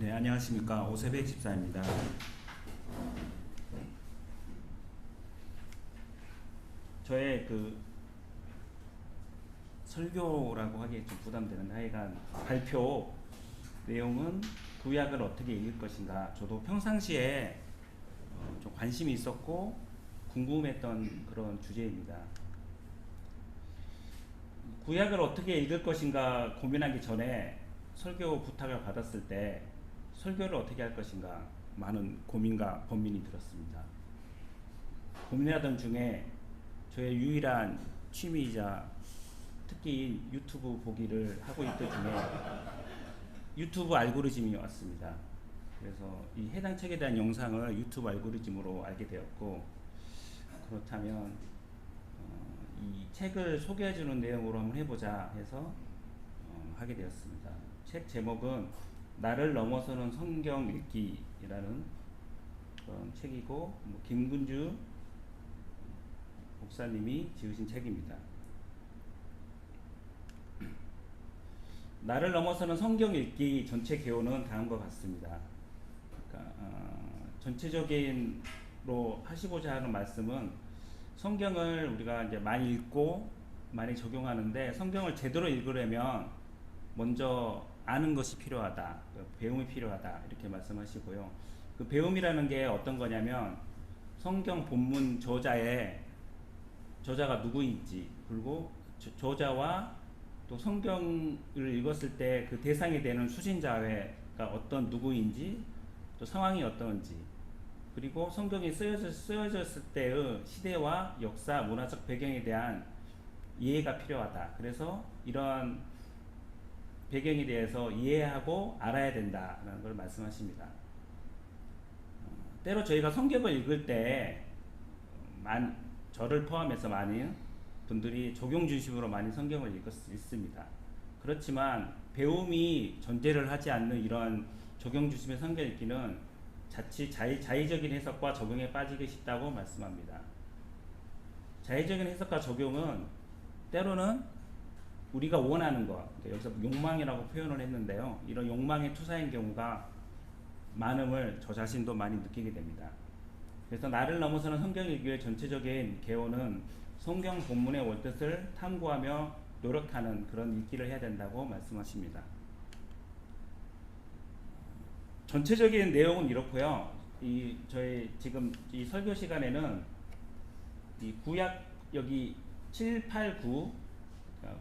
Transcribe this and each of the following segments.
네, 안녕하십니까. 오세백 집사입니다. 저의 설교라고 하기에 좀 부담되는 하여간 발표 내용은 구약을 어떻게 읽을 것인가. 저도 평상시에 좀 관심이 있었고 궁금했던 그런 주제입니다. 구약을 어떻게 읽을 것인가 고민하기 전에 설교 부탁을 받았을 때 설교를 어떻게 할 것인가 많은 고민과 번민이 들었습니다. 고민하던 중에 저의 유일한 취미이자 특히 유튜브 보기를 하고 있던 중에 유튜브 알고리즘이 왔습니다. 그래서 이 해당 책에 대한 영상을 유튜브 알고리즘으로 알게 되었고, 그렇다면 이 책을 소개해주는 내용으로 한번 해보자 해서 하게 되었습니다. 책 제목은 나를 넘어서는 성경 읽기라는 그런 책이고, 김군주 목사님이 지으신 책입니다. 나를 넘어서는 성경 읽기 전체 개요는 다음과 같습니다. 그러니까 전체적인로 하시고자 하는 말씀은 성경을 우리가 이제 많이 읽고 많이 적용하는데 성경을 제대로 읽으려면 먼저 아는 것이 필요하다, 배움이 필요하다 이렇게 말씀하시고요. 그 배움이라는 게 어떤 거냐면 성경 본문 저자가 누구인지, 그리고 저자와 또 성경을 읽었을 때 그 대상이 되는 수신자가 어떤 누구인지, 또 상황이 어떤지, 그리고 성경이 쓰여졌을 때의 시대와 역사, 문화적 배경에 대한 이해가 필요하다. 그래서 이런 배경에 대해서 이해하고 알아야 된다는 걸 말씀하십니다. 때로 저희가 성경을 읽을 때 저를 포함해서 많은 분들이 적용 중심으로 많이 성경을 읽습니다. 그렇지만 배움이 존재를 하지 않는 이런 적용 중심의 성경 읽기는 자칫 자의적인 해석과 적용에 빠지기 쉽다고 말씀합니다. 자의적인 해석과 적용은 때로는 우리가 원하는 것, 여기서 욕망이라고 표현을 했는데요. 이런 욕망의 투사인 경우가 많음을 저 자신도 많이 느끼게 됩니다. 그래서 나를 넘어서는 성경 읽기의 전체적인 개요는 성경 본문의 원뜻을 탐구하며 노력하는 그런 읽기를 해야 된다고 말씀하십니다. 전체적인 내용은 이렇고요. 저희 지금 이 설교 시간에는 이 구약 여기 7, 8, 9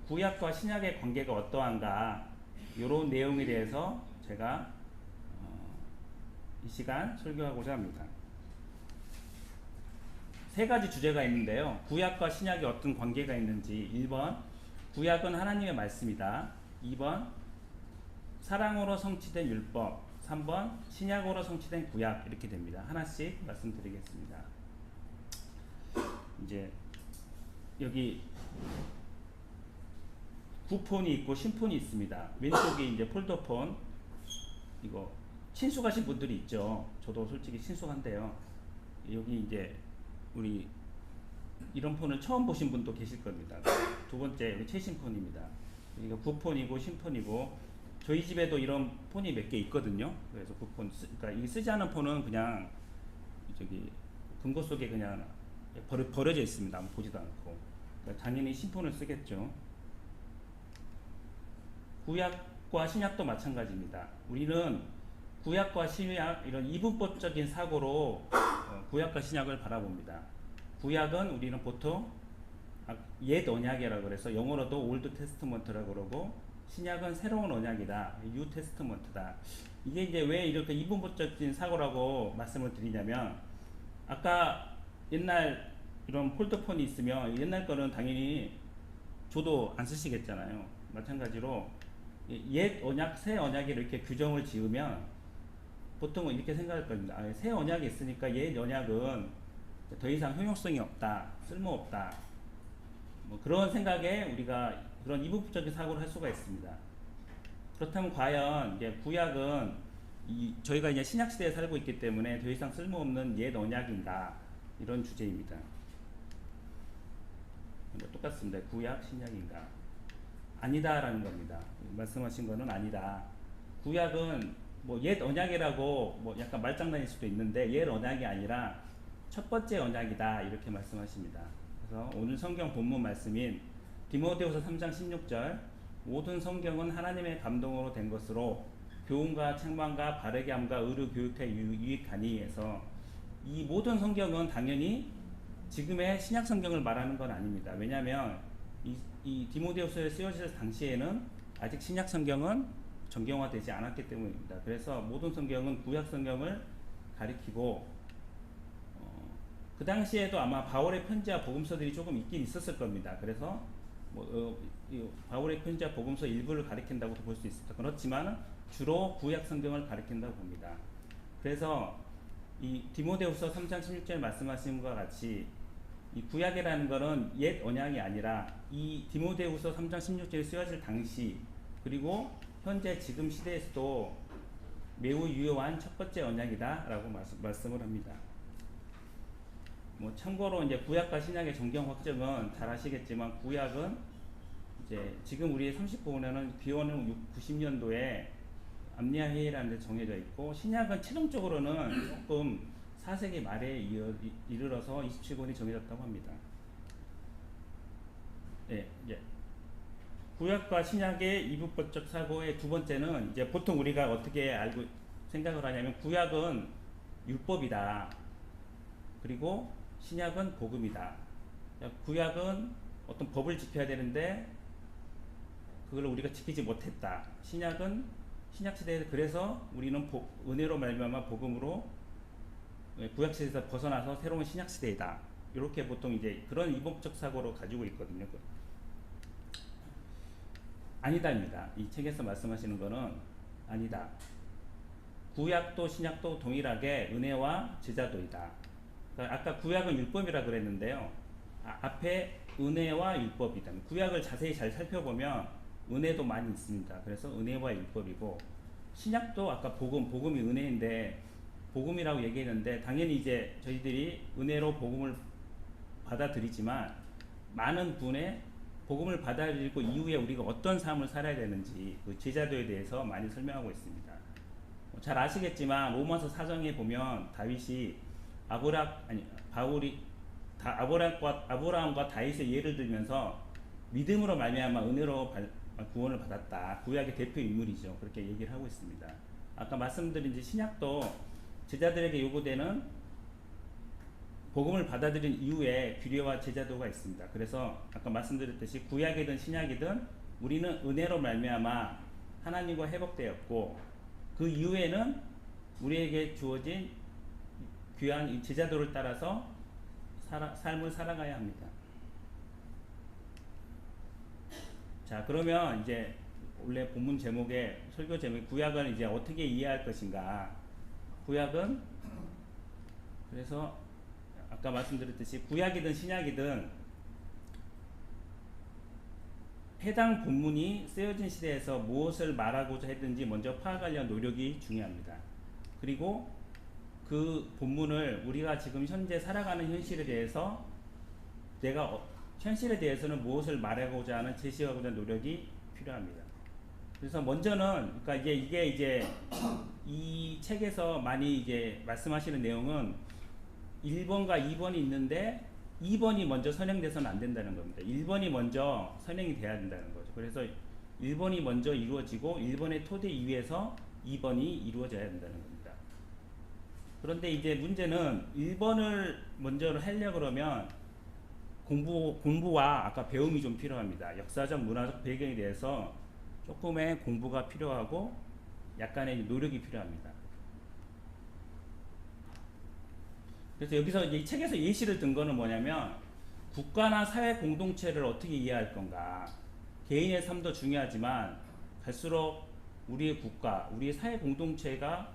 구약과 신약의 관계가 어떠한가 이런 내용에 대해서 제가 이 시간 설교하고자 합니다. 세 가지 주제가 있는데요. 구약과 신약이 어떤 관계가 있는지. 1번 구약은 하나님의 말씀이다. 2번 사랑으로 성취된 율법. 3번 신약으로 성취된 구약. 이렇게 됩니다. 하나씩 말씀드리겠습니다. 이제 여기 구폰이 있고 신폰이 있습니다. 왼쪽에 이제 폴더폰, 이거 친숙하신 분들이 있죠. 저도 솔직히 친숙한데요. 여기 이제 우리 이런 폰을 처음 보신 분도 계실 겁니다. 두 번째 여기 최신 폰입니다. 이거 구폰이고 신폰이고, 저희 집에도 이런 폰이 몇 개 있거든요. 그래서 구폰, 그러니까 이 쓰지 않은 폰은 그냥 저기 금고 속에 그냥 버려져 있습니다. 아무 보지도 않고. 그러니까 당연히 신폰을 쓰겠죠. 구약과 신약도 마찬가지입니다. 우리는 구약과 신약 이런 이분법적인 사고로 구약과 신약을 바라봅니다. 구약은 우리는 보통 옛 언약이라고 그래서 영어로도 올드 테스트먼트라고 그러고, 신약은 새로운 언약이다, 뉴 테스트먼트다. 이게 이제 왜 이렇게 이분법적인 사고라고 말씀을 드리냐면, 아까 옛날 이런 폴더폰이 있으면 옛날 거는 당연히 저도 안 쓰시겠잖아요. 마찬가지로 옛 언약, 새 언약에 이렇게 규정을 지으면 보통은 이렇게 생각할 겁니다. 새 언약이 있으니까 옛 언약은 더 이상 효용성이 없다, 쓸모없다, 뭐 그런 생각에 우리가 그런 이분법적인 사고를 할 수가 있습니다. 그렇다면 과연 이제 구약은 저희가 이제 신약 시대에 살고 있기 때문에 더 이상 쓸모없는 옛 언약인가, 이런 주제입니다. 똑같습니다. 구약, 신약인가? 아니다라는 겁니다. 말씀하신 거는 아니다. 구약은 뭐 옛 언약이라고 뭐 약간 말장난일 수도 있는데 옛 언약이 아니라 첫 번째 언약이다 이렇게 말씀하십니다. 그래서 오늘 성경 본문 말씀인 디모데후서 3장 16절 모든 성경은 하나님의 감동으로 된 것으로 교훈과 책망과 바르게 함과 의로 교육에 유익하니 해서 이 모든 성경은 당연히 지금의 신약 성경을 말하는 건 아닙니다. 왜냐하면 이 디모데후서에 쓰여질 당시에는 아직 신약 성경은 정경화되지 않았기 때문입니다. 그래서 모든 성경은 구약 성경을 가리키고 그 당시에도 아마 바울의 편지와 복음서들이 조금 있긴 있었을 겁니다. 그래서 바울의 편지와 복음서 일부를 가리킨다고도 볼 수 있습니다. 그렇지만 주로 구약 성경을 가리킨다고 봅니다. 그래서 이 디모데후서 3장 16절 말씀하신 것과 같이 이 구약이라는 것은 옛 언약이 아니라 이 디모데후서 3장 16절에 쓰여질 당시 그리고 현재 지금 시대에서도 매우 유효한 첫 번째 언약이다라고 말씀을 합니다. 뭐 참고로 이제 구약과 신약의 정경 확정은 잘 아시겠지만 구약은 이제 지금 우리 39년은 기원은 90년도에 암니아 회의라는 데 정해져 있고 신약은 최종적으로는 조금 4세기 말에 이르러서 27권이 정해졌다고 합니다. 예, 예. 구약과 신약의 이분법적 사고의 두 번째는 이제 보통 우리가 어떻게 알고 생각을 하냐면 구약은 율법이다. 그리고 신약은 복음이다. 구약은 어떤 법을 지켜야 되는데 그걸 우리가 지키지 못했다. 신약은 신약 시대에 그래서 우리는 은혜로 말미암아 복음으로 구약 시대에서 벗어나서 새로운 신약 시대이다. 이렇게 보통 이제 그런 이분법적 사고로 가지고 있거든요. 아니다입니다. 이 책에서 말씀하시는 것은 아니다. 구약도 신약도 동일하게 은혜와 제자도이다. 그러니까 아까 구약은 율법이라 그랬는데요. 앞에 은혜와 율법이다. 구약을 자세히 잘 살펴보면 은혜도 많이 있습니다. 그래서 은혜와 율법이고 신약도 아까 복음이 은혜인데 복음이라고 얘기했는데 당연히 이제 저희들이 은혜로 복음을 받아들이지만 많은 분의 복음을 받아들이고 이후에 우리가 어떤 삶을 살아야 되는지 그 제자도에 대해서 많이 설명하고 있습니다. 잘 아시겠지만 로마서 4장에 보면 다윗이 아브라함과 다윗의 예를 들면서 믿음으로 말미암아 은혜로 구원을 받았다. 구약의 대표 인물이죠. 그렇게 얘기를 하고 있습니다. 아까 말씀드린 신약도 제자들에게 요구되는 복음을 받아들인 이후에 규례와 제자도가 있습니다. 그래서 아까 말씀드렸듯이 구약이든 신약이든 우리는 은혜로 말미암아 하나님과 회복되었고 그 이후에는 우리에게 주어진 귀한 제자도를 따라서 삶을 살아가야 합니다. 자, 그러면 이제 원래 본문 제목의 설교 제목이 구약을 이제 어떻게 이해할 것인가? 구약은 그래서 아까 말씀드렸듯이 구약이든 신약이든 해당 본문이 쓰여진 시대에서 무엇을 말하고자 했든지 먼저 파악하려는 노력이 중요합니다. 그리고 그 본문을 우리가 지금 현재 살아가는 현실에 대해서 현실에 대해서는 무엇을 말하고자 하는 제시하고자 하는 노력이 필요합니다. 그래서 먼저는 그러니까 이게 이제 이 책에서 많이 이제 말씀하시는 내용은 1번과 2번이 있는데 2번이 먼저 선행돼서는 안 된다는 겁니다. 1번이 먼저 선행이 돼야 된다는 거죠. 그래서 1번이 먼저 이루어지고 1번의 토대 위에서 2번이 이루어져야 된다는 겁니다. 그런데 이제 문제는 1번을 먼저 하려고 그러면 공부와 아까 배움이 좀 필요합니다. 역사적 문화적 배경에 대해서 조금의 공부가 필요하고 약간의 노력이 필요합니다. 그래서 여기서 이 책에서 예시를 든 거는 뭐냐면 국가나 사회 공동체를 어떻게 이해할 건가. 개인의 삶도 중요하지만 갈수록 우리의 국가, 우리의 사회 공동체가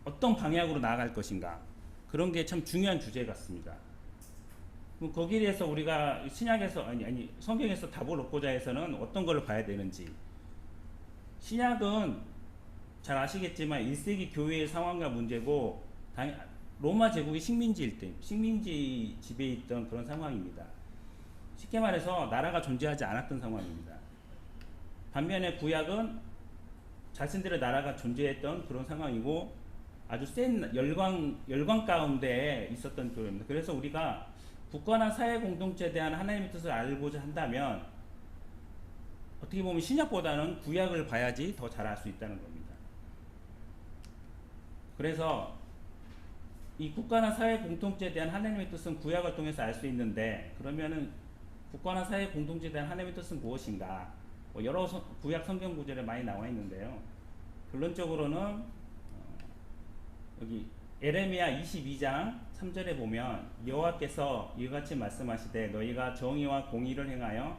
어떤 방향으로 나아갈 것인가. 그런 게 참 중요한 주제 같습니다. 그럼 거기에 대해서 우리가 신약에서 성경에서 답을 얻고자 해서는 어떤 걸 봐야 되는지. 신약은 잘 아시겠지만 1세기 교회의 상황과 문제고 로마 제국이 식민지일 때 식민지 지배에 있던 그런 상황입니다. 쉽게 말해서 나라가 존재하지 않았던 상황입니다. 반면에 구약은 자신들의 나라가 존재했던 그런 상황이고 아주 센 열광 가운데 있었던 교회입니다. 그래서 우리가 국가나 사회 공동체에 대한 하나님의 뜻을 알고자 한다면 어떻게 보면 신약보다는 구약을 봐야지 더 잘 알 수 있다는 겁니다. 그래서 이 국가나 사회 공동체에 대한 하나님의 뜻은 구약을 통해서 알 수 있는데, 그러면은 국가나 사회 공동체에 대한 하나님의 뜻은 무엇인가? 여러 구약 성경 구절에 많이 나와 있는데요. 결론적으로는 여기 에레미야 22장 3절에 보면 여호와께서 이와 같이 말씀하시되 너희가 정의와 공의를 행하여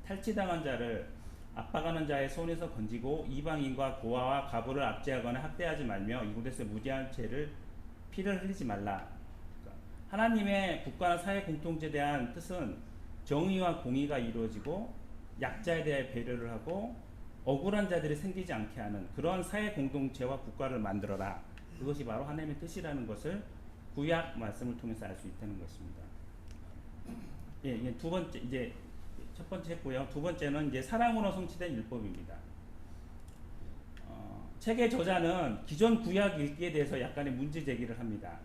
탈취당한 자를 압박하는 자의 손에서 건지고 이방인과 고아와 과부를 압제하거나 학대하지 말며 이곳에서 무지한 피를 흘리지 말라. 그러니까 하나님의 국가나 사회 공동체에 대한 뜻은 정의와 공의가 이루어지고 약자에 대해 배려를 하고 억울한 자들이 생기지 않게 하는 그런 사회 공동체와 국가를 만들어라. 그것이 바로 하나님의 뜻이라는 것을 구약 말씀을 통해서 알 수 있다는 것입니다. 예, 두 번째, 이제 첫 번째 했고요. 두 번째는 이제 사랑으로 성취된 율법입니다. 책의 저자는 기존 구약 읽기에 대해서 약간의 문제 제기를 합니다.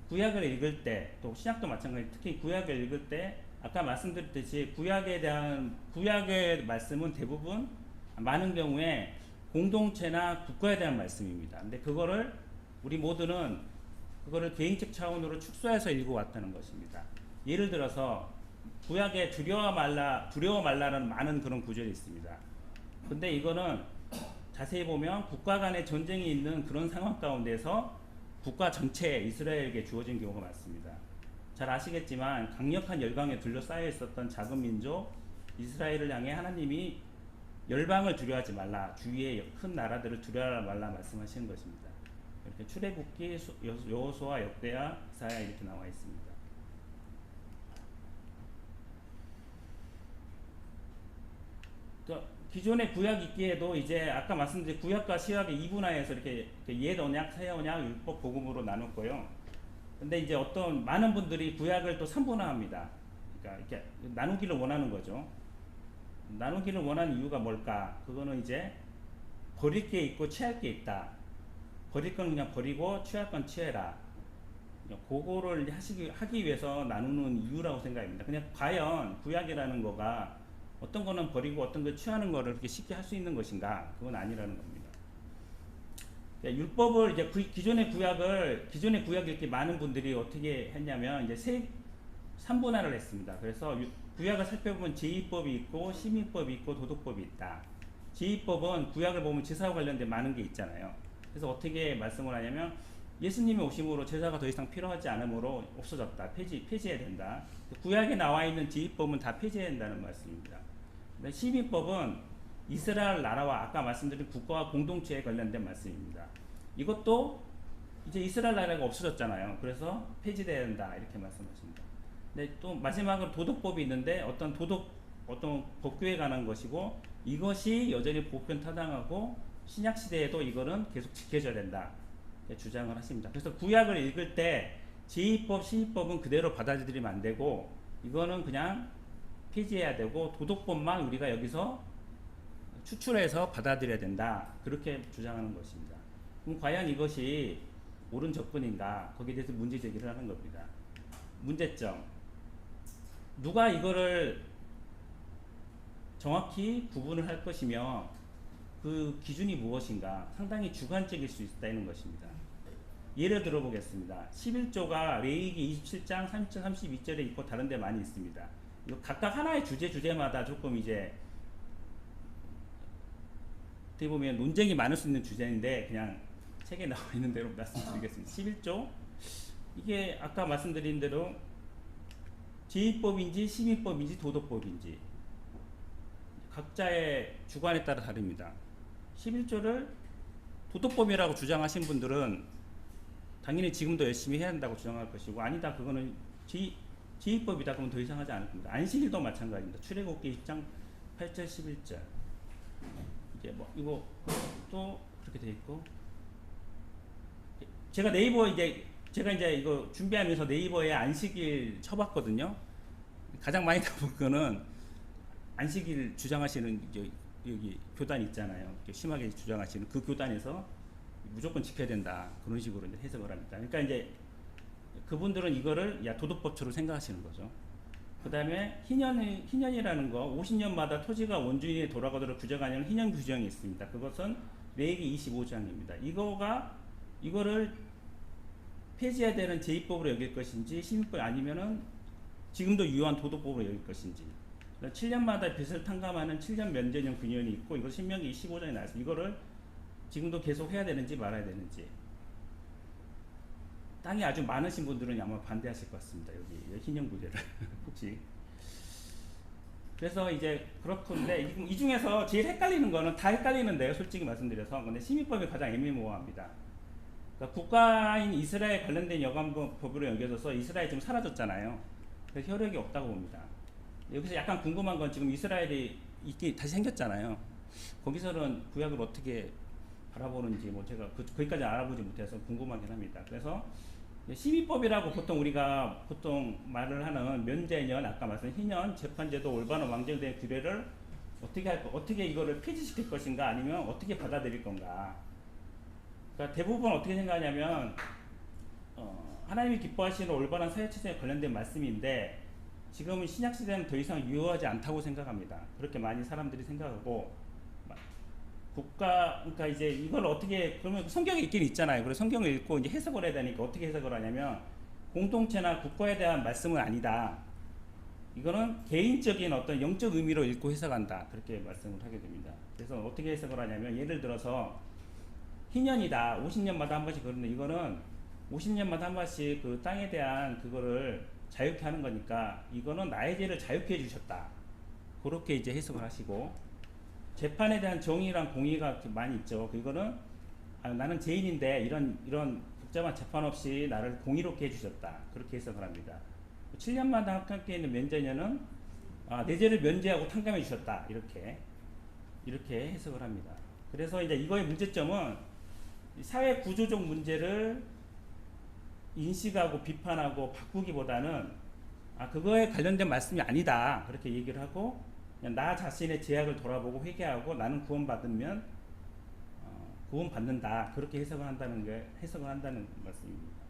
구약을 읽을 때, 또 신약도 마찬가지, 특히 구약을 읽을 때 아까 말씀드렸듯이 구약의 말씀은 대부분 많은 경우에 공동체나 국가에 대한 말씀입니다. 근데 그거를 우리 모두는 그거를 개인적 차원으로 축소해서 읽어왔다는 것입니다. 예를 들어서 구약에 두려워 말라는 많은 그런 구절이 있습니다. 근데 이거는 자세히 보면 국가 간의 전쟁이 있는 그런 상황 가운데서 국가 전체에 이스라엘에게 주어진 경우가 많습니다. 잘 아시겠지만 강력한 열강에 둘러싸여 있었던 작은 민족 이스라엘을 향해 하나님이 열방을 두려워하지 말라, 주위의 큰 나라들을 두려워하지 말라 말씀하시는 것입니다. 이렇게 출애굽기, 여호수아, 역대하, 이사야 이렇게 나와 있습니다. 기존의 구약 읽기에도 이제 아까 말씀드린 구약과 신약의 이분화해서 이렇게 옛 언약, 새 언약, 율법, 복음으로 나눴고요. 근데 이제 어떤 많은 분들이 구약을 또 3분화합니다. 그러니까 이렇게 나누기를 원하는 거죠. 나누기를 원하는 이유가 뭘까? 그거는 이제 버릴 게 있고 취할 게 있다. 버릴 건 그냥 버리고 취할 건 취해라. 그거를 하기 위해서 나누는 이유라고 생각합니다. 그냥 과연 구약이라는 거가 어떤 거는 버리고 어떤 걸 취하는 거를 그렇게 쉽게 할 수 있는 것인가? 그건 아니라는 겁니다. 율법을 이제 기존의 구약 읽기 많은 분들이 어떻게 했냐면 이제 3분할을 했습니다. 그래서 구약을 살펴보면 제2법이 있고 시민법이 있고 도덕법이 있다. 제2법은 구약을 보면 제사와 관련된 많은 게 있잖아요. 그래서 어떻게 말씀을 하냐면 예수님이 오심으로 제사가 더 이상 필요하지 않으므로 없어졌다. 폐지해야 된다. 구약에 나와 있는 제2법은 다 폐지해야 된다는 말씀입니다. 시민법은 이스라엘 나라와 아까 말씀드린 국가와 공동체에 관련된 말씀입니다. 이것도 이제 이스라엘 나라가 없어졌잖아요. 그래서 폐지돼야 된다 이렇게 말씀하십니다. 근데 또 마지막으로 도덕법이 있는데 어떤 법규에 관한 것이고 이것이 여전히 보편타당하고 신약 시대에도 이거는 계속 지켜져야 된다 이렇게 주장을 하십니다. 그래서 구약을 읽을 때 제2법, 시민법은 그대로 받아들이면 안 되고 이거는 그냥 폐지해야 되고 도덕법만 우리가 여기서 추출해서 받아들여야 된다 그렇게 주장하는 것입니다. 그럼 과연 이것이 옳은 접근인가? 거기에 대해서 문제 제기를 하는 겁니다. 문제점. 누가 이거를 정확히 구분을 할 것이며 그 기준이 무엇인가? 상당히 주관적일 수 있다는 것입니다. 예를 들어 보겠습니다. 11조가 레위기 27장 30절 32절에 있고 다른 데 많이 있습니다. 이거 각각 하나의 주제마다 조금 이제 어떻게 보면 논쟁이 많을 수 있는 주제인데 그냥 책에 나와 있는 대로 말씀드리겠습니다. 11조 이게 아까 말씀드린 대로 제2법인지 시민법인지 도덕법인지 각자의 주관에 따라 다릅니다. 11조를 도덕법이라고 주장하신 분들은 당연히 지금도 열심히 해야 한다고 주장할 것이고 아니다 그거는 제2법이다 그러면 더 이상 하지 않을 겁니다. 안식일도 마찬가지입니다. 출애굽기 20장 8절 11절 이제 뭐 이거 또 그렇게 돼 있고 제가 이제 이거 준비하면서 네이버에 안식일 쳐봤거든요. 가장 많이 나온 거는 안식일 주장하시는 이제 여기 교단 있잖아요. 이렇게 심하게 주장하시는 그 교단에서 무조건 지켜야 된다. 그런 식으로 이제 해석을 합니다. 그러니까 이제 그분들은 이거를 야 도덕법처럼 생각하시는 거죠. 그 다음에 희년이라는 거 50년마다 토지가 원주인에 돌아가도록 규정하는 희년 규정이 있습니다. 그것은 레위기 25장입니다. 이거를 폐지해야 되는 제2법으로 여길 것인지 시민법 아니면은 지금도 유효한 도덕법으로 여길 것인지 7년마다 빚을 탕감하는 7년 면제령 균형이 있고 이거 신명기 25장에 나왔습니다. 이거를 지금도 계속 해야 되는지 말아야 되는지 땅이 아주 많으신 분들은 아마 반대하실 것 같습니다. 여기 희년 구제를 혹시 그래서 이제 그렇던데 이 중에서 제일 헷갈리는 거는 다 헷갈리는데요. 솔직히 말씀드려서 근데 시민법이 가장 애매모호합니다. 그러니까 국가인 이스라엘 관련된 여관법으로 여겨져서 이스라엘이 지금 사라졌잖아요. 그래서 효력이 없다고 봅니다. 여기서 약간 궁금한 건 지금 이스라엘이 있기 다시 생겼잖아요. 거기서는 구약을 어떻게 바라보는지 뭐 제가 거기까지 알아보지 못해서 궁금하긴 합니다. 그래서 시민법이라고 우리가 보통 말을 하는 면제년, 아까 말씀드린 희년, 재판제도, 올바른 왕정된 규례를 어떻게 이거를 폐지시킬 것인가 아니면 어떻게 받아들일 건가. 그러니까 대부분 어떻게 생각하냐면 하나님이 기뻐하시는 올바른 사회체제에 관련된 말씀인데 지금은 신약시대는 더 이상 유효하지 않다고 생각합니다. 그렇게 많이 사람들이 생각하고 그러니까 이제 이걸 어떻게 그러면 성경에 있긴 있잖아요. 그래서 성경을 읽고 이제 해석을 해야 되니까 어떻게 해석을 하냐면 공동체나 국가에 대한 말씀은 아니다. 이거는 개인적인 어떤 영적 의미로 읽고 해석한다. 그렇게 말씀을 하게 됩니다. 그래서 어떻게 해석을 하냐면 예를 들어서 희년이다. 50년마다 한 번씩 그러는데 이거는 50년마다 한 번씩 그 땅에 대한 그거를 자유케 하는 거니까 이거는 나의 죄를 자유케 해주셨다. 그렇게 이제 해석을 하시고 재판에 대한 정의랑 공의가 많이 있죠. 이거는 나는 죄인인데 이런 복잡한 재판 없이 나를 공의롭게 해주셨다. 그렇게 해석을 합니다. 7년마다 함께 있는 면제년은 내 죄를 면제하고 탕감해 주셨다. 이렇게 해석을 합니다. 그래서 이제 이거의 문제점은 사회 구조적 문제를 인식하고 비판하고 바꾸기보다는 그거에 관련된 말씀이 아니다. 그렇게 얘기를 하고 그냥 나 자신의 죄악을 돌아보고 회개하고 나는 구원받으면 구원받는다. 그렇게 해석을 한다는 말씀입니다.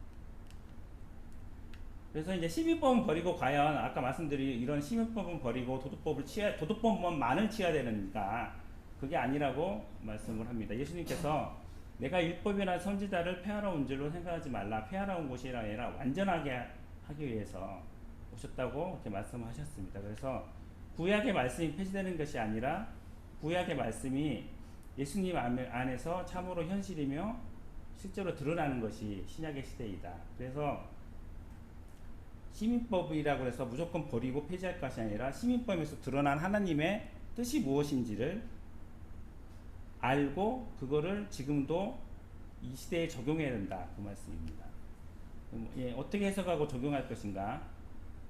그래서 이제 시민법은 버리고 과연 아까 말씀드린 이런 시민법은 버리고 도덕법만을 취해야 되는가? 그게 아니라고 말씀을 합니다. 예수님께서 내가 율법이나 선지자를 폐하러 온 줄로 생각하지 말라. 폐하러 온 것이 아니라 완전하게 하기 위해서 오셨다고 이렇게 말씀하셨습니다. 그래서 구약의 말씀이 폐지되는 것이 아니라 구약의 말씀이 예수님 안에서 참으로 현실이며 실제로 드러나는 것이 신약의 시대이다. 그래서 시민법이라고 해서 무조건 버리고 폐지할 것이 아니라 시민법에서 드러난 하나님의 뜻이 무엇인지를 알고 그거를 지금도 이 시대에 적용해야 된다. 그 말씀입니다. 어떻게 해석하고 적용할 것인가?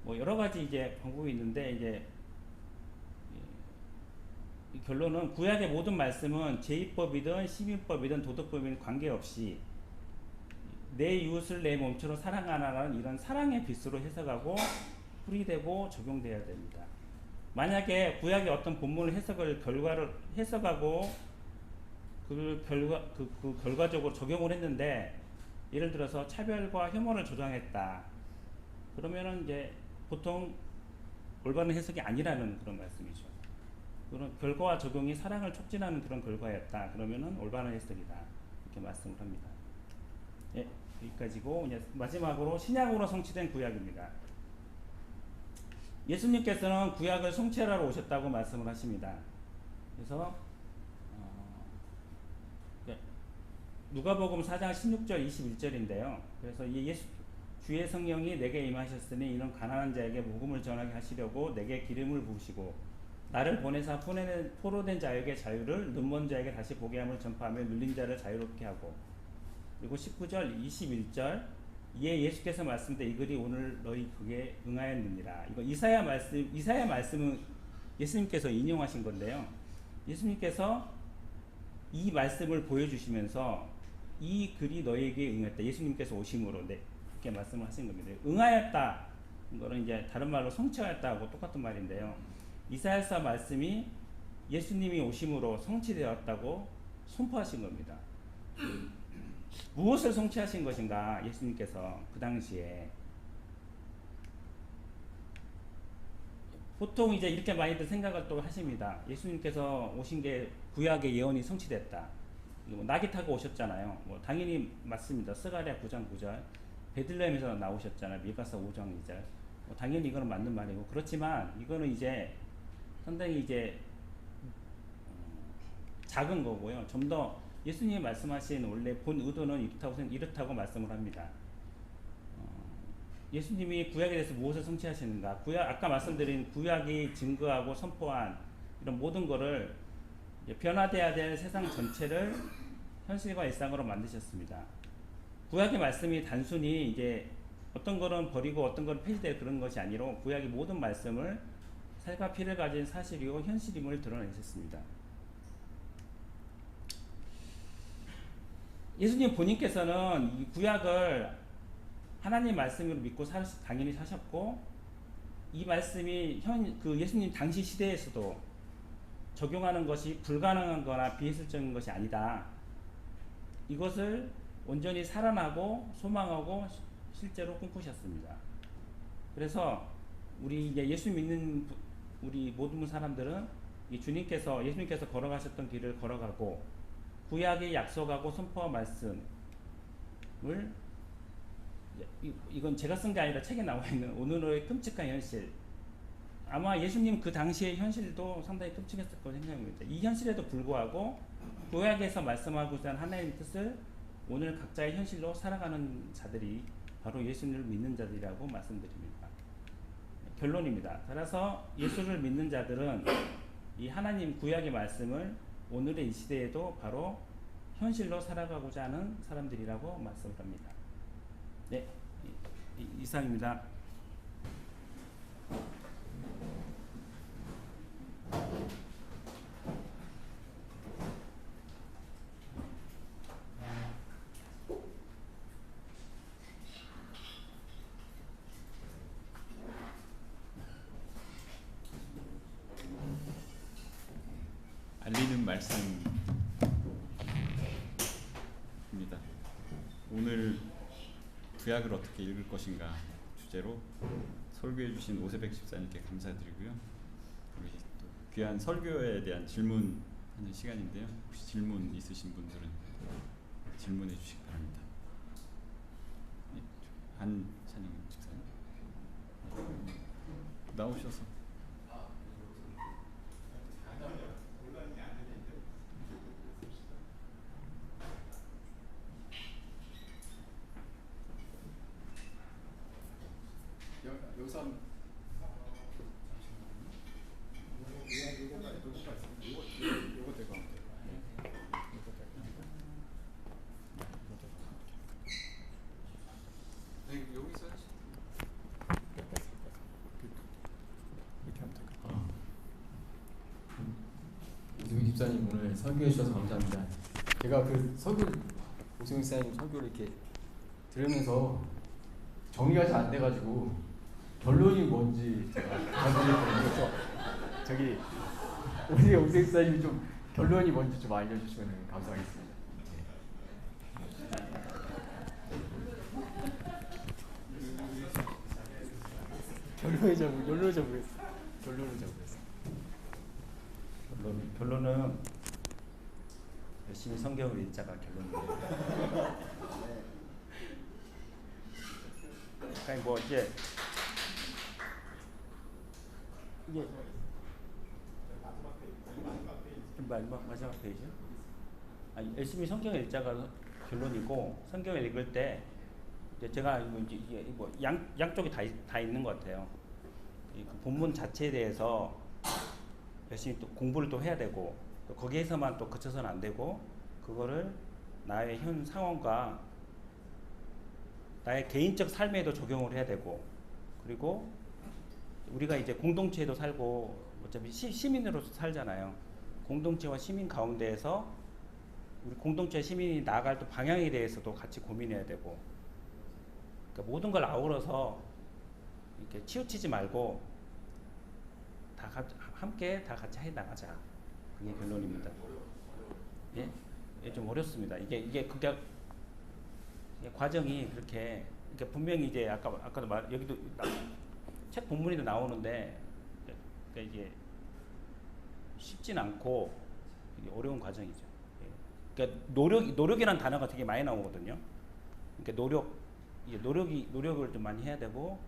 뭐 여러 가지 이제 방법이 있는데 이제 결론은 구약의 모든 말씀은 제2법이든 시민법이든 도덕법이든 관계없이 내 이웃을 내 몸처럼 사랑하라는 이런 사랑의 빛으로 해석하고 풀이되고 적용돼야 됩니다. 만약에 구약의 어떤 본문을 결과를 해석하고 그 결과적으로 적용을 했는데 예를 들어서 차별과 혐오를 조장했다. 그러면은 이제 보통 올바른 해석이 아니라는 그런 말씀이죠. 그런 결과와 적용이 사랑을 촉진하는 그런 결과였다. 그러면은 올바른 해석이다. 이렇게 말씀을 합니다. 예, 여기까지고 이제 마지막으로 신약으로 성취된 구약입니다. 예수님께서는 구약을 성취하러 오셨다고 말씀을 하십니다. 그래서 누가복음 4장 16절 21절인데요. 그래서 주의 성령이 내게 임하셨으니 이는 가난한 자에게 복음을 전하게 하시려고 내게 기름을 부으시고 나를 보내사 포로된 자에게 자유를 눈먼 자에게 다시 보게 함을 전파하며 눌린 자를 자유롭게 하고 그리고 19절 21절 이에 예수께서 말씀대 이 글이 오늘 너희 그게 응하였느니라. 이거 이사야 말씀은 예수님께서 인용하신 건데요. 예수님께서 이 말씀을 보여주시면서 이 글이 너에게 응했다. 예수님께서 오심으로 이렇게 말씀을 하신 겁니다. 응하였다. 이거는 이제 다른 말로 성취하였다하고 똑같은 말인데요. 이사야서 말씀이 예수님이 오심으로 성취되었다고 선포하신 겁니다. 무엇을 성취하신 것인가? 예수님께서 그 당시에 보통 이제 이렇게 많이들 생각을 또 하십니다. 예수님께서 오신 게 구약의 예언이 성취됐다. 나귀 타고 오셨잖아요. 뭐 당연히 맞습니다. 스가랴 9장 9절, 베들레헴에서 나오셨잖아요. 미가서 5장 2절. 뭐 당연히 이거는 맞는 말이고, 그렇지만 이거는 이제 상당히 이제 작은 거고요. 좀 더 예수님이 말씀하신 원래 본 의도는 이렇다고 말씀을 합니다. 예수님이 구약에 대해서 무엇을 성취하시는가? 구약, 아까 말씀드린 구약이 증거하고 선포한 이런 모든 거를 변화돼야 될 세상 전체를 현실과 일상으로 만드셨습니다. 구약의 말씀이 단순히 이제 어떤 거는 버리고 어떤 거는 폐지될 그런 것이 아니라 구약의 모든 말씀을 살과 피를 가진 사실이고 현실임을 드러내셨습니다. 예수님 본인께서는 이 구약을 하나님 말씀으로 믿고 당연히 사셨고, 이 말씀이 그 예수님 당시 시대에서도 적용하는 것이 불가능한 거나 비현실적인 것이 아니다. 이것을 온전히 살아나고 소망하고 실제로 꿈꾸셨습니다. 그래서 우리 이제 예수 믿는 우리 모든 사람들은 이 예수님께서 걸어가셨던 길을 걸어가고, 구약의 약속하고 선포한 말씀을, 이건 제가 쓴 게 아니라 책에 나와 있는 오늘의 끔찍한 현실, 아마 예수님 그 당시의 현실도 상당히 끔찍했을 거라고 생각합니다. 이 현실에도 불구하고 구약에서 말씀하고자 하는 하나님의 뜻을 오늘 각자의 현실로 살아가는 자들이 바로 예수님을 믿는 자들이라고 말씀드립니다. 결론입니다. 따라서 예수를 믿는 자들은 이 하나님 구약의 말씀을 오늘의 이 시대에도 바로 현실로 살아가고자 하는 사람들이라고 말씀을 합니다. 네, 이상입니다. 알리는 말씀입니다. 오늘 구약을 어떻게 읽을 것인가 주제로 설교해 주신 오세백 집사님께 감사드리고요. 우리 또 귀한 설교에 대한 질문하는 시간인데요. 혹시 질문 있으신 분들은 질문해 주시기 바랍니다. 네, 한찬영 집사님 나오셔서. 여기서 한 요거 대고 하면 돼요. 네, 여기서 이렇게 하면 될까요? 오승민 집사님 오늘 설교해 주셔서 감사합니다. 제가 그 오승민 집사님 설교를 이렇게 들으면서 정리가 잘 안 돼가지고 결론이 뭔지 제가 그래서 저기 우리 오승민 집사님이 좀 결론이 뭔지 좀 알려주시면 감사하겠습니다. 결론을 잡으겠어. 결론은 열심히 성경을 읽자가 결론이에요. 아니 뭐 이제 이게 마지막 페이지. 열심히 성경을 읽자가 결론이고, 성경을 읽을 때 이제 제가 이게 뭐 양쪽이 다 있는 것 같아요. 이 본문 자체에 대해서 열심히 또 공부를 또 해야 되고, 또 거기에서만 또 그쳐서는 안 되고, 그거를 나의 현 상황과 나의 개인적 삶에도 적용을 해야 되고, 그리고 우리가 이제 공동체에도 살고 어차피 시민으로서 살잖아요. 공동체와 시민 가운데에서 우리 공동체 시민이 나아갈 또 방향에 대해서도 같이 고민해야 되고, 그러니까 모든 걸 아우러서 이렇게 치우치지 말고 함께 다 같이 해 나가자. 이게 결론입니다. 예? 예, 좀 어렵습니다. 이게 그게 과정이 그렇게 그러니까 분명히 이제 아까도 여기도 책 본문에도 나오는데 그러니까 이게 쉽진 않고 이게 어려운 과정이죠. 예. 그러니까 노력이라는 단어가 되게 많이 나오거든요. 그러니까 노력을 좀 많이 해야 되고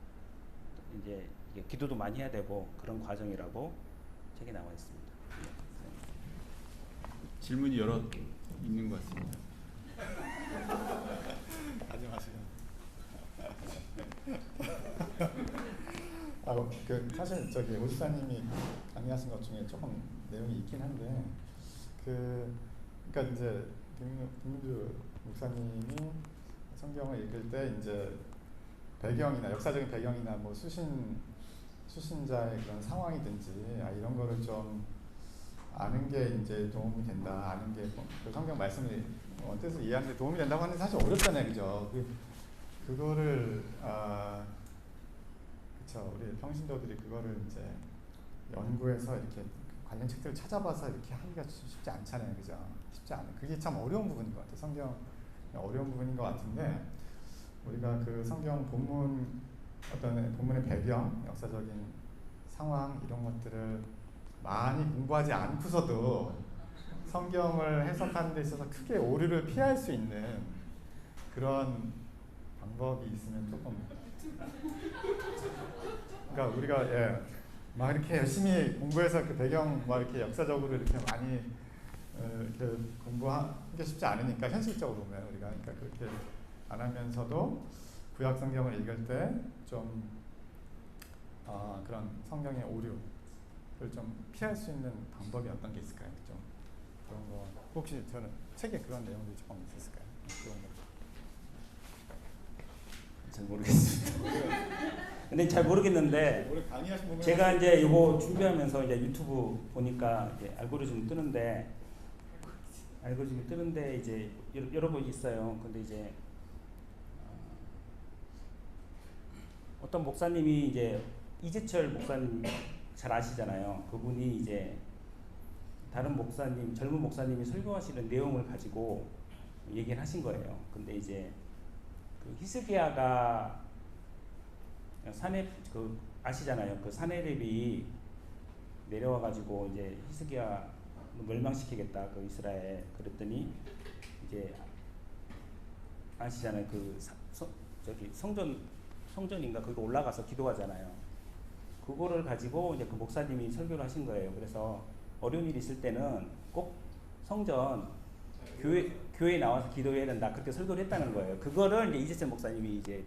이제 이게 기도도 많이 해야 되고 그런 과정이라고 책에 나와 있습니다. 질문이 여러 있는 것 같습니다. 하지 마세요. 사실 저기 오지사님이 강의하신 것 중에 조금 내용이 있긴 한데 그러니까 이제 김문주 목사님이 성경을 읽을 때 이제 배경이나 역사적인 배경이나 뭐 수신자의 그런 상황이든지 이런 거를 좀 아는 게 이제 도움이 된다. 아는 게 그 성경 말씀을 뜻을 이해하는 데 도움이 된다고 하는데 사실 어렵잖아요, 그죠? 그거를 그쵸, 우리 평신도들이 그거를 이제 연구해서 이렇게 관련 책들을 찾아봐서 이렇게 하기가 쉽지 않잖아요, 그죠? 쉽지 않아요. 그게 참 어려운 부분인 것 같아요. 성경 어려운 부분인 것 같은데 우리가 그 성경 본문 어떤 본문의 배경, 역사적인 상황 이런 것들을 많이 공부하지 않고서도 성경을 해석하는 데 있어서 크게 오류를 피할 수 있는 그런 방법이 있으면 조금 그러니까 우리가 막 이렇게 열심히 공부해서 그 배경 막 이렇게 역사적으로 이렇게 많이 이렇게 공부하기 쉽지 않으니까 현실적으로 보면 우리가 그러니까 그렇게 안 하면서도 구약 성경을 읽을 때 좀 그런 성경의 오류를 좀 피할 수 있는 방법이 어떤 게 있을까요? 좀 그런 거 혹시 저는 책에 그런 내용들이 조금 있을까요? 그런 거. 잘 모르겠습니다. 근데 잘 모르겠는데 올해 강의하신 부분 제가 이제 이거 준비하면서 이제 유튜브 보니까 이제 알고리즘이 뜨는데 이제 여러 번 있어요. 근데 이제 어떤 목사님이 이제 이재철 목사님 잘 아시잖아요. 그분이 이제 다른 목사님, 젊은 목사님이 설교하시는 내용을 가지고 얘기를 하신 거예요. 근데 이제 그 히스기야가 아시잖아요. 그 사내립이 내려와 가지고 이제 히스기야 멸망시키겠다 그 이스라엘. 그랬더니 이제 아시잖아요. 그 저기 성전인가 거기 올라가서 기도하잖아요. 그거를 가지고 이제 그 목사님이 설교를 하신 거예요. 그래서 어려운 일이 있을 때는 꼭 성전 교회에 나와서 기도해야 된다. 그렇게 설교를 했다는 거예요. 그거를 이제 이재철 목사님이 이제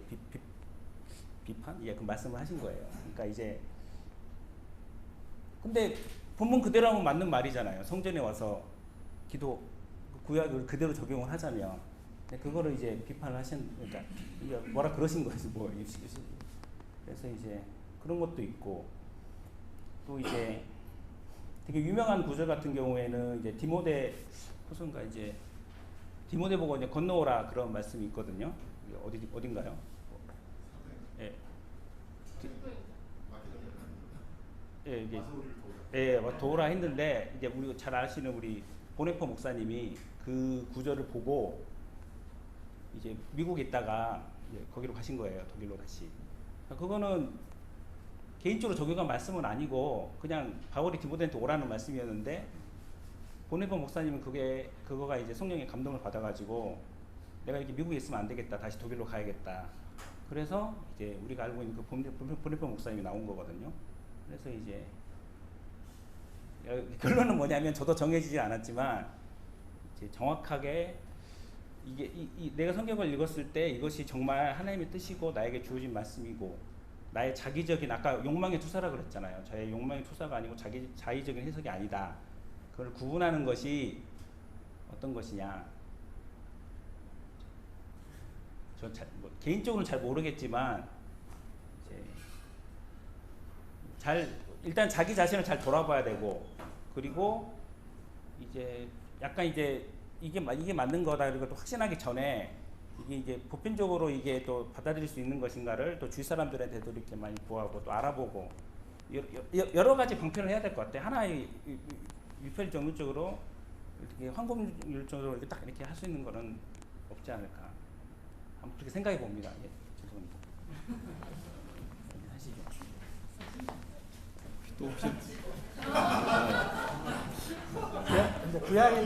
비판? 그 말씀을 하신 거예요. 그러니까 이제 근데 본문 그대로 하면 맞는 말이잖아요. 성전에 와서 기도 구약을 그대로 적용을 하자면. 근데 그거를 이제 비판을 그러니까 뭐라 그러신 거예요. 뭐 그래서 이제 그런 것도 있고 또 이제 되게 유명한 구절 같은 경우에는 이제 디모데 후서인가 이제 디모데 보고 이제 건너오라 그런 말씀이 있거든요. 어딘가요? 예. 이게 도우라 했는데 이제 우리 잘 아시는 우리 보네퍼 목사님이 그 구절을 보고 이제 미국에 있다가 이제 거기로 가신 거예요. 독일로 다시. 그거는 개인적으로 적용한 말씀은 아니고 그냥 바울이 디모데한테 오라는 말씀이었는데 보네퍼 목사님은 그거가 이제 성령의 감동을 받아가지고 내가 이렇게 미국에 있으면 안 되겠다. 다시 독일로 가야겠다. 그래서 이제 우리가 알고 있는 그 보네퍼 목사님이 나온 거거든요. 그래서 이제 결론은 뭐냐면 저도 정해지지 않았지만 이제 정확하게 내가 성경을 읽었을 때 이것이 정말 하나님의 뜻이고 나에게 주어진 말씀이고 나의 자기적인 아까 욕망의 투사라 그랬잖아요. 저의 욕망의 투사가 아니고 자의적인 해석이 아니다. 그걸 구분하는 것이 어떤 것이냐. 개인적으로는 잘 모르겠지만 일단 자기 자신을 잘 돌아봐야 되고 그리고 이제 약간 이제 이게 맞는 거다 이런 것도 확신하기 전에 이게 이제 보편적으로 이게 또 받아들일 수 있는 것인가를 또 주위 사람들한테도 이렇게 많이 구하고 또 알아보고 여러 가지 방편을 해야 될 것 같아요. 하나의 위편이 전문적으로 이렇게 황금률적으로 이렇게 딱 이렇게 할 수 있는 거는 없지 않을까. 한번 그렇게 생각해 봅니다. 예, 죄송합니다. 하시죠. 또 혹시 이제 구약에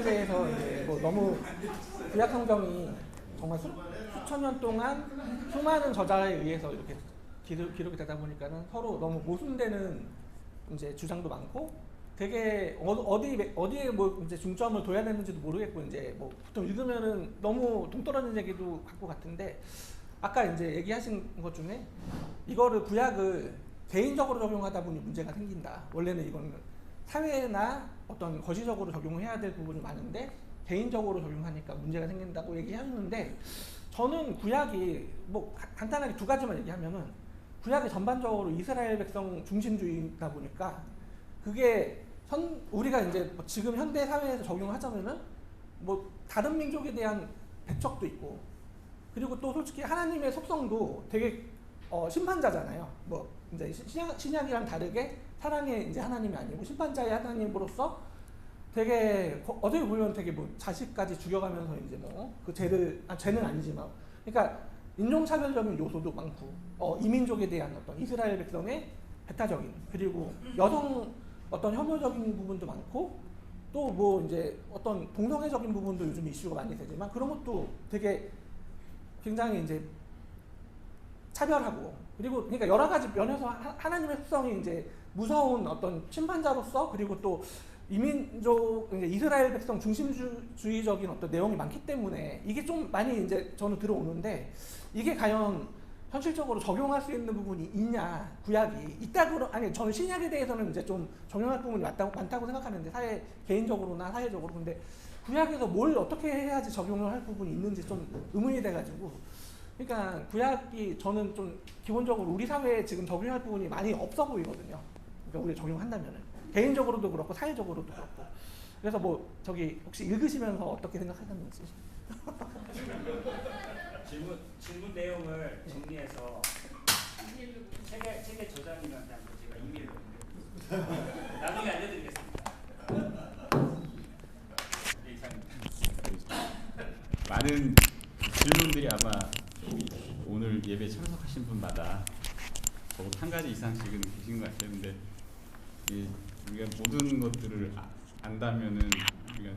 대해서 이제 뭐 너무 구약 성경이 정말 수천 년 동안 수많은 저자에 의해서 이렇게 기록이 되다 보니까는 서로 너무 모순되는 이제 주장도 많고 되게 어디에 뭐 이제 중점을 둬야 되는지도 모르겠고 이제 뭐 보통 읽으면은 너무 동떨어진 얘기도 갖고 같은데 아까 이제 얘기하신 것 중에 이거를 구약을 개인적으로 적용하다 보니 문제가 생긴다. 원래는 이거는 사회나 어떤 거시적으로 적용을 해야 될 부분이 많은데 개인적으로 적용하니까 문제가 생긴다고 얘기하셨는데 저는 구약이 뭐 간단하게 두 가지만 얘기하면은 구약이 전반적으로 이스라엘 백성 중심주의다 보니까 그게 우리가 이제 뭐 지금 현대 사회에서 적용하자면은 뭐 다른 민족에 대한 배척도 있고 그리고 또 솔직히 하나님의 속성도 되게 심판자잖아요. 뭐 이제 신약이랑 다르게 사랑의 이제 하나님이 아니고 심판자의 하나님으로서 되게 어떻게 보면 되게 뭐 자식까지 죽여가면서 이제 뭐 그 죄는 아니지만 그러니까 인종차별적인 요소도 많고 이민족에 대한 어떤 이스라엘 백성의 배타적인 그리고 여성 어떤 혐오적인 부분도 많고 또 뭐 이제 어떤 동성애적인 부분도 요즘 이슈가 많이 되지만 그런 것도 되게 굉장히 이제 차별하고 그리고 그러니까 여러 가지 면에서 하나님의 속성이 이제 무서운 어떤 심판자로서 그리고 또 이민족 이스라엘 백성 중심주의적인 어떤 내용이 많기 때문에 이게 좀 많이 이제 저는 들어오는데 이게 과연 현실적으로 적용할 수 있는 부분이 있냐 구약이 있다고 아니 저는 신약에 대해서는 이제 좀 적용할 부분이 많다고 생각하는데 개인적으로나 사회적으로 근데 구약에서 뭘 어떻게 해야지 적용을 할 부분이 있는지 좀 의문이 돼가지고 그러니까 구약이 저는 좀 기본적으로 우리 사회에 지금 적용할 부분이 많이 없어 보이거든요. 그러니까 우리 적용한다면은 개인적으로도 그렇고 사회적으로도 그렇고 그래서 뭐 저기 혹시 읽으시면서 어떻게 생각하셨는지 질문 내용을 정리해서 책의 저자님한테 제가 이메일을 보내드리겠습니다. 나중에 알려드리겠습니다. 네, 이상입니다. 많은 질문들이 아마 오늘 예배 참석하신 분마다 적어도 한 가지 이상씩은 계신 것 같아요. 근데 우리가 모든 것들을 안다면은 우리가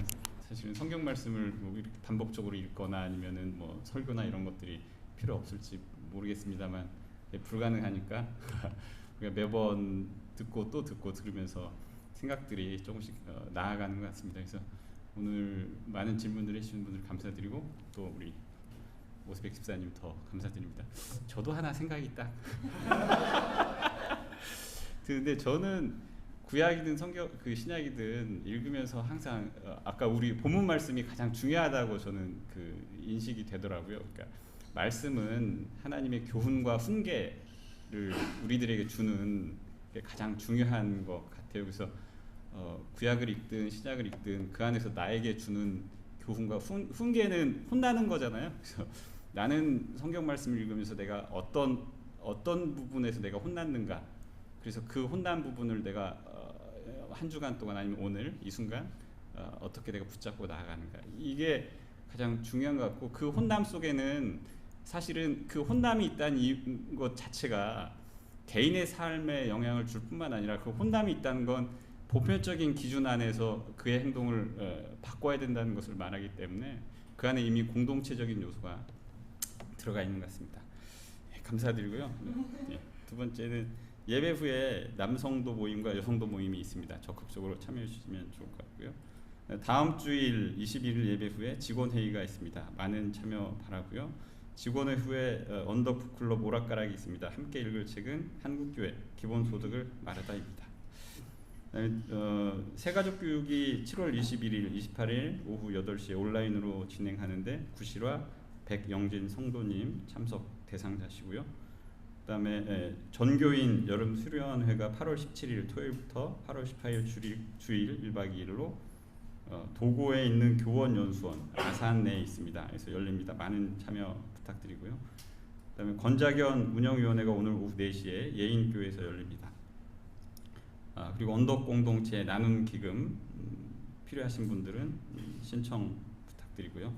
사실은 성경 말씀을 뭐 반복적으로 읽거나 아니면은 뭐 설교나 이런 것들이 필요 없을지 모르겠습니다만 불가능하니까 우리가 매번 듣고 또 듣고 들으면서 생각들이 조금씩 나아가는 것 같습니다. 그래서 오늘 많은 질문을 해주신 분들 감사드리고 또 우리 오스백 집사님 더 감사드립니다. 저도 하나 생각이 딱 근데 저는 구약이든 성경 신약이든 읽으면서 항상 아까 우리 본문 말씀이 가장 중요하다고 저는 인식이 되더라고요. 그러니까 말씀은 하나님의 교훈과 훈계를 우리들에게 주는 게 가장 중요한 것 같아요. 그래서 구약을 읽든 신약을 읽든 그 안에서 나에게 주는 교훈과 훈계는 혼나는 거잖아요. 그래서 나는 성경 말씀을 읽으면서 내가 어떤 부분에서 내가 혼났는가, 그래서 그 혼난 부분을 내가 한 주간 동안 아니면 오늘 이 순간 어떻게 내가 붙잡고 나아가는가, 이게 가장 중요한 것 같고, 그 혼남 속에는 사실은 그 혼남이 있다는 것 자체가 개인의 삶에 영향을 줄 뿐만 아니라 그 혼남이 있다는 건 보편적인 기준 안에서 그의 행동을 바꿔야 된다는 것을 말하기 때문에 그 안에 이미 공동체적인 요소가 들어가 있는 것 같습니다. 감사드리고요. 네. 두 번째는 예배 후에 남성도 모임과 여성도 모임이 있습니다. 적극적으로 참여해 주시면 좋을 것 같고요. 다음 주일 21일 예배 후에 직원 회의가 있습니다. 많은 참여 바라고요. 직원회 후에 언더북클럽 오락가락이 있습니다. 함께 읽을 책은 한국교회 기본소득을 말하다입니다. 새가족교육이 7월 21일, 28일 오후 8시에 온라인으로 진행하는데 구실화 백영진 성도님 참석 대상자시고요. 그다음에 전교인 여름 수련회가 8월 17일 토요일부터 8월 18일 주일 1박 2일로 도고에 있는 교원연수원 아산 내에 있습니다. 그래서 열립니다. 많은 참여 부탁드리고요. 그다음에 권자견 운영위원회가 오늘 오후 4시에 예인교회에서 열립니다. 그리고 언덕 공동체 나눔 기금 필요하신 분들은 신청 부탁드리고요.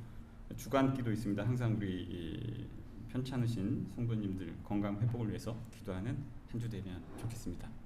주간기도 있습니다. 항상 우리 이 편찮으신 성도님들 건강 회복을 위해서 기도하는 한 주 되면 좋겠습니다.